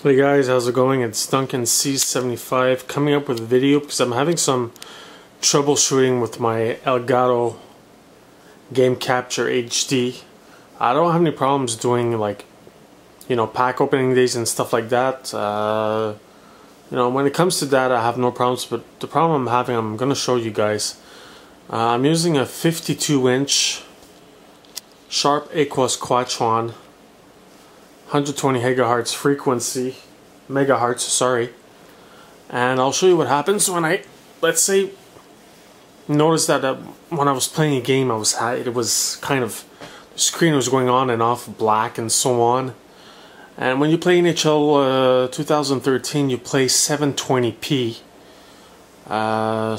Hey guys, how's it going? It's Duncan C75 coming up with a video because I'm having some troubleshooting with my Elgato Game Capture HD. I don't have any problems doing, like, you know, pack opening days and stuff like that. You know, when it comes to that, I have no problems, but the problem I'm having, I'm going to show you guys. I'm using a 52-inch Sharp Aquos Quatron 120 megahertz frequency, and I'll show you what happens when I, let's say, notice that when I was playing a game, it was kind of, the screen was going on and off black and so on. And when you play NHL 2013, you play 720p.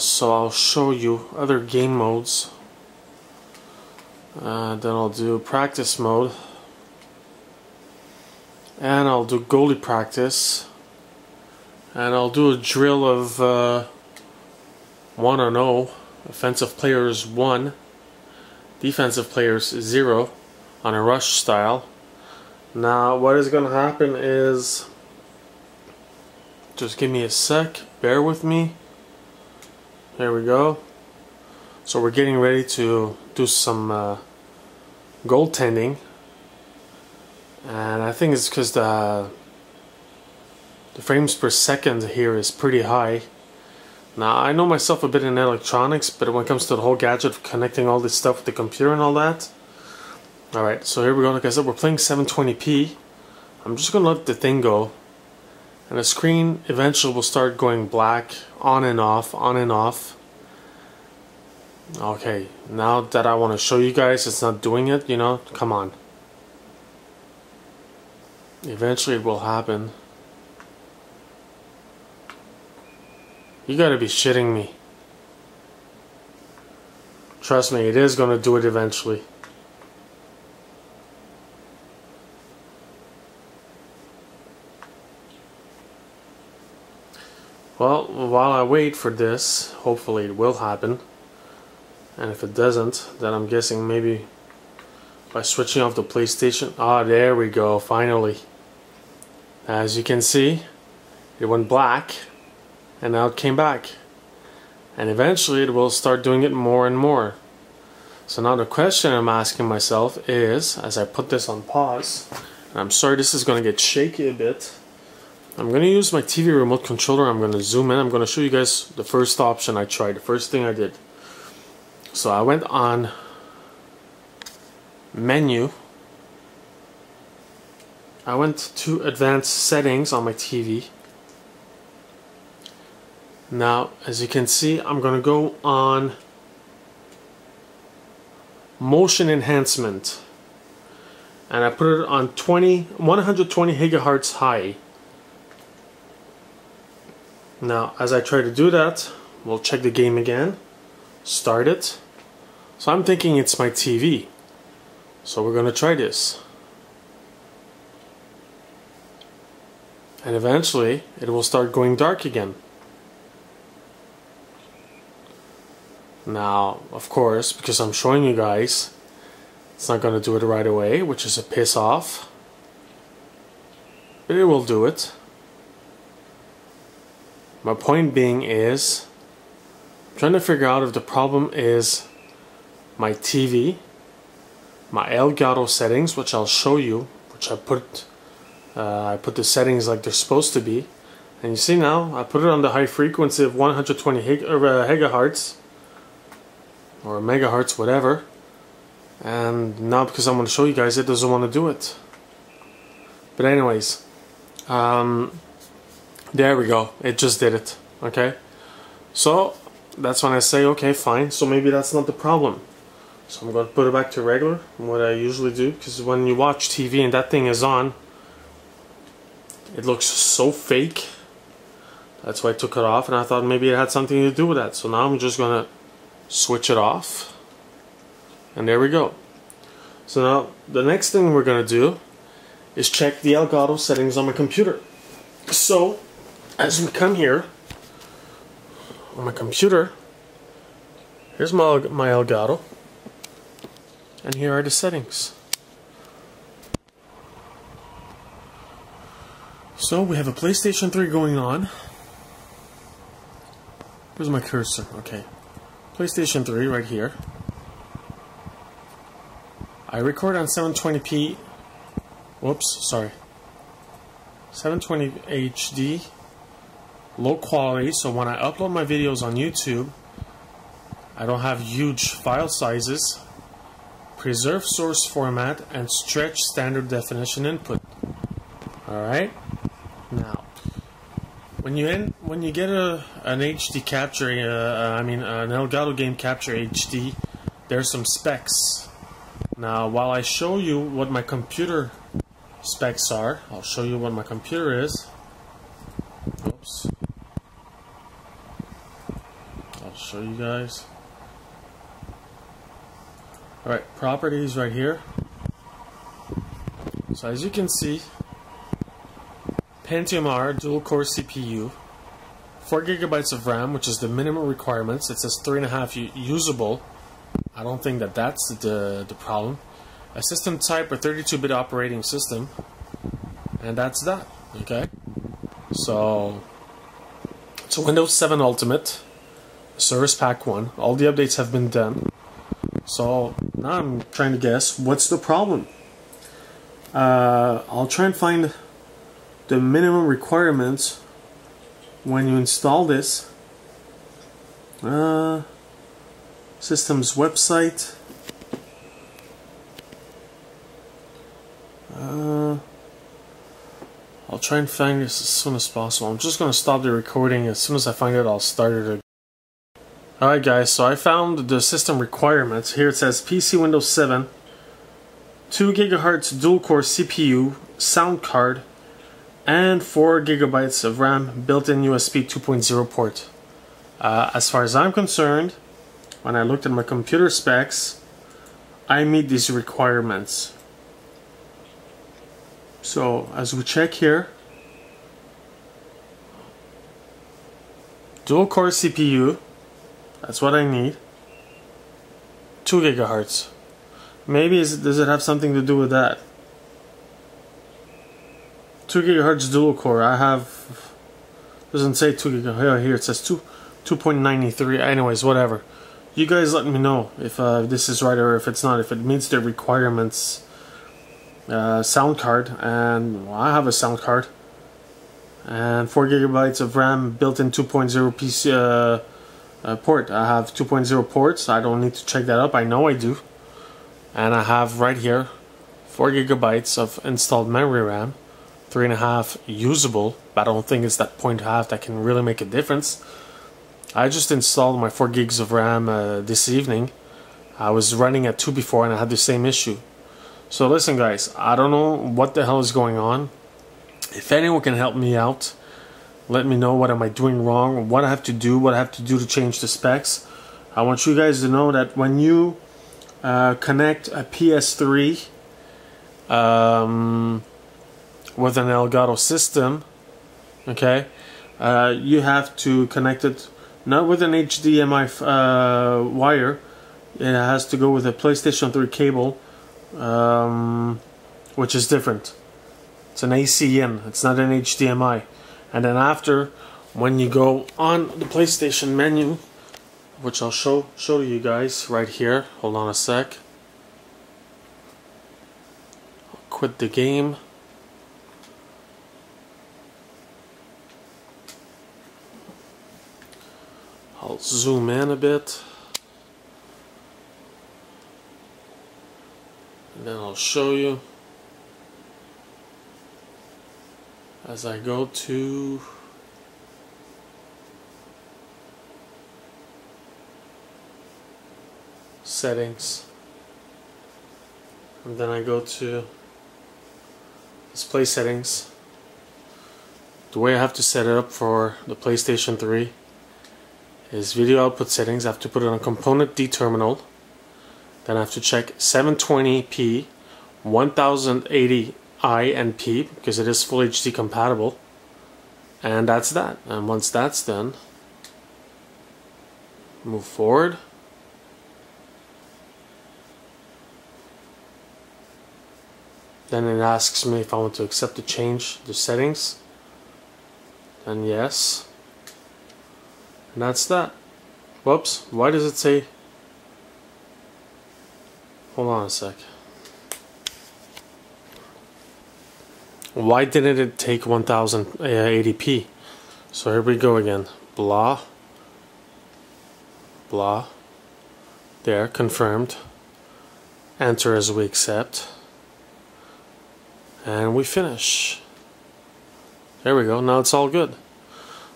So I'll show you other game modes. Then I'll do practice mode. And I'll do goalie practice, and I'll do a drill of 1-0, offensive players 1, defensive players 0 on a rush style. Now what is going to happen is, just give me a sec, bear with me. There we go. So we're getting ready to do some goaltending. And I think it's because the frames per second here is pretty high. Now I know myself a bit in electronics, but when it comes to the whole gadget of connecting all this stuff with the computer and all that. Alright, so here we go. Like I said, we're playing 720p. I'm just going to let the thing go. And the screen eventually will start going black, on and off, on and off. Okay, now that I want to show you guys it's not doing it, you know, come on. Eventually it will happen. You gotta be shitting me. Trust me, it is gonna do it eventually. Well, while I wait for this, hopefully it will happen. And if it doesn't, then I'm guessing maybe by switching off the PlayStation. Ah, there we go, finally. As you can see, it went black and now it came back, and eventually it will start doing it more and more. So now the question I'm asking myself is, as I put this on pause, and I'm sorry this is going to get shaky a bit, I'm going to use my TV remote controller. I'm going to zoom in. I'm going to show you guys the first option I tried, the first thing I did. So I went on menu. I went to advanced settings on my TV. Now, as you can see, I'm going to go on motion enhancement, and I put it on 120 gigahertz high. Now, as I try to do that, we'll check the game again, start it. So I'm thinking it's my TV. So we're going to try this. And eventually it will start going dark again. Now, of course, because I'm showing you guys, it's not going to do it right away, which is a piss off. But it will do it. My point being is, I'm trying to figure out if the problem is my TV, my Elgato settings, which I'll show you, which I put the settings like they're supposed to be, and you see now I put it on the high frequency of 120 gigahertz or megahertz, whatever, and now because I'm going to show you guys, it doesn't want to do it. But anyways, there we go, it just did it. Okay, so that's when I say, okay, fine, so maybe that's not the problem. So I'm going to put it back to regular, what I usually do, because when you watch TV and that thing is on, it looks so fake. That's why I took it off, and I thought maybe it had something to do with that. So now I'm just gonna switch it off, and there we go. So now the next thing we're gonna do is check the Elgato settings on my computer. So as we come here on my computer, here's my Elgato, and here are the settings. So we have a PlayStation 3 going on. Where's my cursor? Okay. PlayStation 3 right here. I record on 720p. Whoops, sorry. 720 HD. Low quality, so when I upload my videos on YouTube, I don't have huge file sizes. Preserve source format and stretch standard definition input. Alright? Now, when you get an HD capture, an Elgato Game Capture HD, there's some specs. Now, while I show you what my computer specs are, I'll show you what my computer is. Oops. I'll show you guys. Alright, properties right here. So as you can see, Pentium R dual core CPU, 4 GB of RAM, which is the minimum requirements. It says 3.5 usable. I don't think that that's the problem. A system type, a 32-bit operating system, and that's that. Okay, so it's a Windows 7 Ultimate, Service Pack 1. All the updates have been done. So now I'm trying to guess what's the problem. I'll try and find the minimum requirements when you install this. System's website. I'll try and find this as soon as possible. I'm just going to stop the recording. As soon as I find it, I'll start it again. Alright guys, so I found the system requirements. Here it says PC Windows 7, 2 GHz dual-core CPU, sound card, and 4 GB of RAM, built-in USB 2.0 port. As far as I'm concerned, when I looked at my computer specs, I meet these requirements. So, as we check here, dual-core CPU, that's what I need. 2 GHz. Maybe does it have something to do with that? 2 GHz dual core. I have. Doesn't say 2 GHz. Here it says 2.93. Anyways, whatever. You guys let me know if this is right or if it's not. If it meets the requirements. Sound card, and well, I have a sound card. And 4 GB of RAM, built-in 2.0 PC. Port. I have 2.0 ports. I don't need to check that up. I know I do. And I have right here 4 GB of installed memory RAM, 3.5 usable, but I don't think it's that 0.5 that can really make a difference. I just installed my 4 gigs of RAM this evening. I was running at 2 before and I had the same issue. So listen guys, I don't know what the hell is going on. If anyone can help me out, let me know what am I doing wrong, what I have to do, to change the specs. I want you guys to know that when you connect a PS3 with an Elgato system, okay, you have to connect it not with an HDMI wire. It has to go with a PlayStation 3 cable, which is different. It's an AC in, it's not an HDMI. And then after, when you go on the PlayStation menu, which I'll show you guys right here. Hold on a sec. I'll quit the game. I'll zoom in a bit. And then I'll show you. As I go to settings, and then I go to display settings. The way I have to set it up for the PlayStation 3 is video output settings. I have to put it on component D terminal. Then I have to check 720p, 1080 I and P, because it is full HD compatible, and that's that. And once that's done, move forward. Then it asks me if I want to accept the change the settings. and yes, and that's that. Whoops, why does it say, hold on a sec, why didn't it take 1080p? So here we go again, blah blah, there, confirmed, enter as we accept, and we finish. There we go, now it's all good.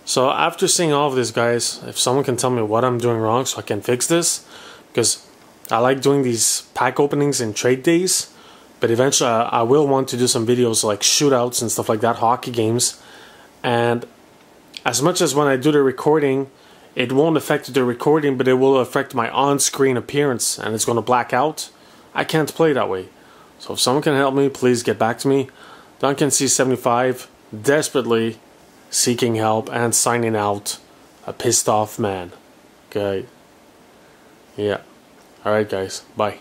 So after seeing all of this, guys, if someone can tell me what I'm doing wrong so I can fix this, because I like doing these pack openings and trade days, but eventually I will want to do some videos like shootouts and stuff like that, hockey games, and as much as when I do the recording, it won't affect the recording, but it will affect my on-screen appearance, and it's going to black out. I can't play that way. So if someone can help me, please get back to me. Duncan C75, desperately seeking help and signing out, a pissed off man. Okay. Yeah. Alright guys, bye.